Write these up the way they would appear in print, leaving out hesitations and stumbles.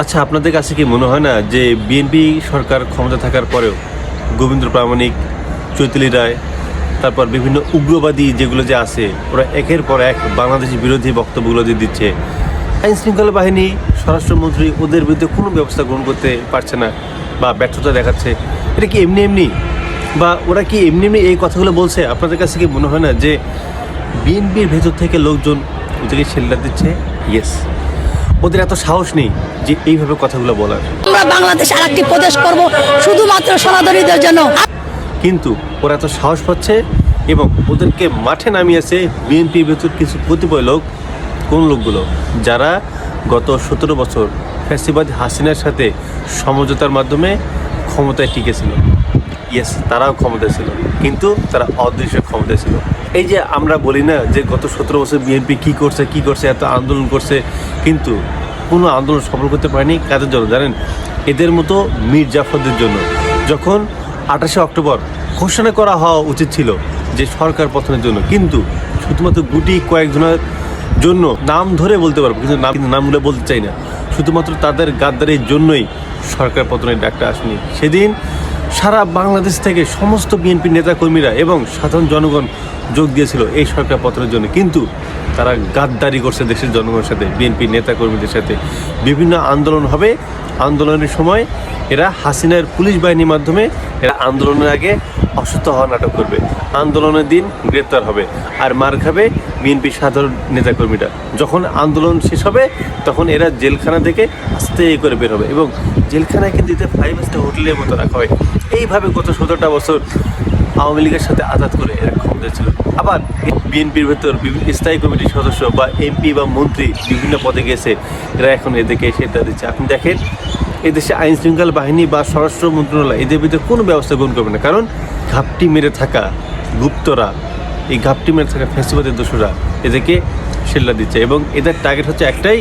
আচ্ছা, আপনাদের কাছে কি মনে হয় না যে বিএনপি সরকার ক্ষমতা থাকার পরেও গোবিন্দ প্রামাণিক, চৈতালি রায়, তারপর বিভিন্ন উগ্রবাদী যেগুলো যে আছে, ওরা একের পর এক বাংলাদেশি বিরোধী বক্তব্যগুলো যে দিচ্ছে, আইন শৃঙ্খলা বাহিনী, স্বরাষ্ট্রমন্ত্রী ওদের বিরুদ্ধে কোনো ব্যবস্থা গ্রহণ করতে পারছে না বা ব্যর্থতা দেখাচ্ছে? এটা কি এমনি এমনি, বা ওরা কি এমনি এমনি এই কথাগুলো বলছে? আপনাদের কাছে কি মনে হয় না যে বিএনপির ভেতর থেকে লোকজন ওদেরকে শেল্টার দিচ্ছে? ইয়েস, ওদের এত সাহস নেই যে এইভাবে কথাগুলো বলার। আমরা বাংলাদেশ আরেকটি প্রদেশ করব শুধুমাত্র সনাতনীদের জন্য, কিন্তু ওরা এত সাহস পাচ্ছে এবং ওদেরকে মাঠে নামিয়েছে বিএনপির ভেতর কিছু কতিপয় লোক। কোন লোকগুলো? যারা গত 17 বছর ফ্যাসিবাদ হাসিনার সাথে সমঝোতার মাধ্যমে ক্ষমতায় টিকেছিল। ইয়েস, তারাও ক্ষমতায় ছিল, কিন্তু তারা অদৃশ্য ক্ষমতায় ছিল। এই যে আমরা বলি না যে গত 17 বছর বিএনপি কী করছে, এত আন্দোলন করছে, কিন্তু কোনো আন্দোলন সফল করতে পারেনি। কাদের জন্য জানেন? এদের মতো মীর জাফরদের জন্য। যখন 28শে অক্টোবর ঘোষণা করা হওয়া উচিত ছিল যে সরকার পতনের জন্য, কিন্তু শুধুমাত্র গুটি কয়েকজনের জন্য, নাম ধরে বলতে পারবো কিন্তু নামগুলো বলতে চাই না, শুধুমাত্র তাদের গাদ্দারির জন্যই সরকার পতনের ডাকটা আসেনি। সেদিন সারা বাংলাদেশ থেকে সমস্ত বিএনপি নেতাকর্মীরা এবং সাধারণ জনগণ যোগ দিয়েছিল এই সরকার পতনের জন্য, কিন্তু তারা গাদ্দারি করছে দেশের জনগণের সাথে, বিএনপি নেতাকর্মীদের সাথে। বিভিন্ন আন্দোলন হবে, আন্দোলনের সময় এরা হাসিনার পুলিশ বাহিনীর মাধ্যমে এরা আন্দোলনের আগে অসুস্থ হওয়া নাটক করবে, আন্দোলনের দিন গ্রেপ্তার হবে, আর মার খাবে বিএনপি সাধারণ নেতাকর্মীরা। যখন আন্দোলন শেষ হবে তখন এরা জেলখানা থেকে আস্তে করে বের হবে এবং জেলখানায় কিন্তু 5 স্টার হোটেলের মতো রাখা হয়। এইভাবে গত 17টা বছর আওয়ামী লীগের সাথে আঘাত করে এরা ক্ষমতা ছিল। আবার বিএনপির ভেতর বিভিন্ন স্থায়ী কমিটির সদস্য বা এমপি বা মন্ত্রী বিভিন্ন পদে গেছে, এরা এখন এদেরকে সেটা দিচ্ছে। আপনি দেখেন, এদেশে আইন শৃঙ্খলা বাহিনী বা স্বরাষ্ট্র মন্ত্রণালয় এদের ভিতরে কোনো ব্যবস্থা গ্রহণ করবে না, কারণ ঘাপটি মেরে থাকা গুপ্তরা, এই ঘাপটি মেরে থাকা ফ্যাসিবাদের দোষরা এদেরকে শেল্টার দিচ্ছে এবং এদের টার্গেট হচ্ছে একটাই,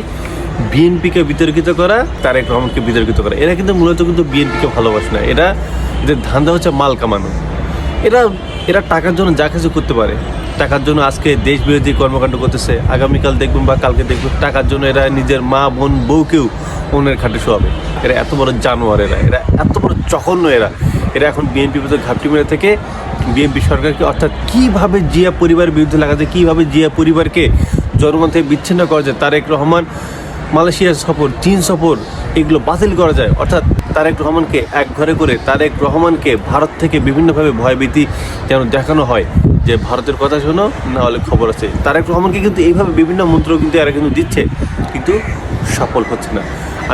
বিএনপিকে বিতর্কিত করা, তারেক রহমানকে বিতর্কিত করা। এরা কিন্তু মূলত কিন্তু বিএনপিকে ভালোবাসে না, এদের ধান্দা হচ্ছে মাল কামানো। এরা টাকার জন্য যা কিছু করতে পারে। টাকার জন্য আজকে দেশ বিরোধী কর্মকাণ্ড করতেছে, আগামীকাল দেখবেন বা কালকে দেখবেন টাকার জন্য এরা নিজের মা বোন বউকেও অন্যের খাটে শোয়াবে। এরা এত বড় জানোয়ার, এরা এত বড় জঘন্য। এরা এখন বিএনপির ভিতরে ঘাপটি মেরে থেকে বিএনপি সরকারকে, অর্থাৎ কীভাবে জিয়া পরিবারের বিরুদ্ধে লাগাচ্ছে, কীভাবে জিয়া পরিবারকে জনগণ থেকে বিচ্ছিন্ন করা যায়, তারেক রহমান মালয়েশিয়া সফর, চীন সফর, এগুলো বাতিল করা যায়। অর্থাৎ তারেক রহমানকে এক ঘরে করে তারেক রহমানকে ভারত থেকে বিভিন্নভাবে ভয়ভীতি যেন দেখানো হয় যে ভারতের কথা শোনো, না হলে খবর আছে। তারেক রহমানকে কিন্তু এইভাবে বিভিন্ন মন্ত্র কিন্তু এরা কিন্তু দিচ্ছে, কিন্তু সফল হচ্ছে না।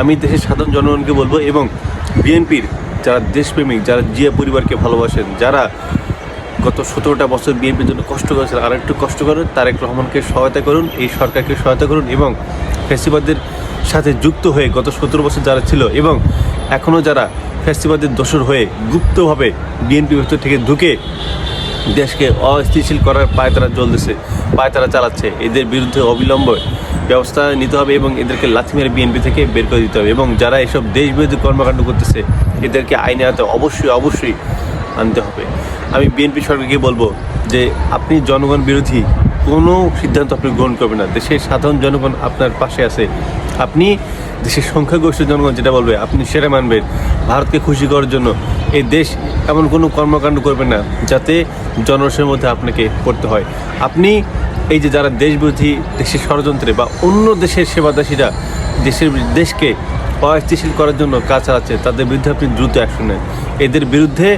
আমি দেশের সাধারণ জনগণকে বলবো এবং বিএনপির যারা দেশপ্রেমিক, যারা জিয়া পরিবারকে ভালোবাসেন, যারা গত 17টা বছর বিএনপির জন্য কষ্ট করেছেন, আর একটু কষ্ট করুন, তারেক রহমানকে সহায়তা করুন, এই সরকারকে সহায়তা করুন এবং ফ্যাসিবাদের সাথে যুক্ত হয়ে গত 17 বছর যারা ছিল এবং এখনও যারা ফ্যাসিবাদের দোসর হয়ে গুপ্তভাবে বিএনপির ভেতর থেকে ঢুকে দেশকে অস্থিতিশীল করার পায়ে তারা চালাচ্ছে, এদের বিরুদ্ধে অবিলম্বে ব্যবস্থা নিতে হবে এবং এদেরকে লাথি মেরে বিএনপি থেকে বের করে দিতে হবে এবং যারা এসব দেশবিরোধী কর্মকাণ্ড করতেছে এদেরকে আইনে আনতে অবশ্যই আনতে হবে। আমি বিএনপি সরকারকে বলবো যে আপনি জনগণ বিরোধী কোনো সিদ্ধান্ত আপনি গ্রহণ করবেন না। দেশের সাধারণ জনগণ আপনার পাশে আছে, আপনি দেশের সংখ্যাগরিষ্ঠ জনগণ যেটা বলবে আপনি সেটা মানবেন। ভারতকে খুশি করার জন্য এই দেশ এমন কোনো কর্মকাণ্ড করবেন না যাতে জনগণের মধ্যে আপনাকে পড়তে হয়। আপনি এই যে যারা দেশবিরোধী, দেশের ষড়যন্ত্রে বা অন্য দেশের সেবাদাসীরা দেশকে অস্থিতিশীল করার জন্য কাজ চালাচ্ছে, তাদের বিরুদ্ধে আপনি দ্রুত অ্যাকশন নেন। এদের বিরুদ্ধে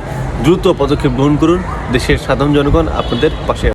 দ্রুত পদক্ষেপ গ্রহণ করুন। দেশের সাধারণ জনগণ আপনাদের পাশে।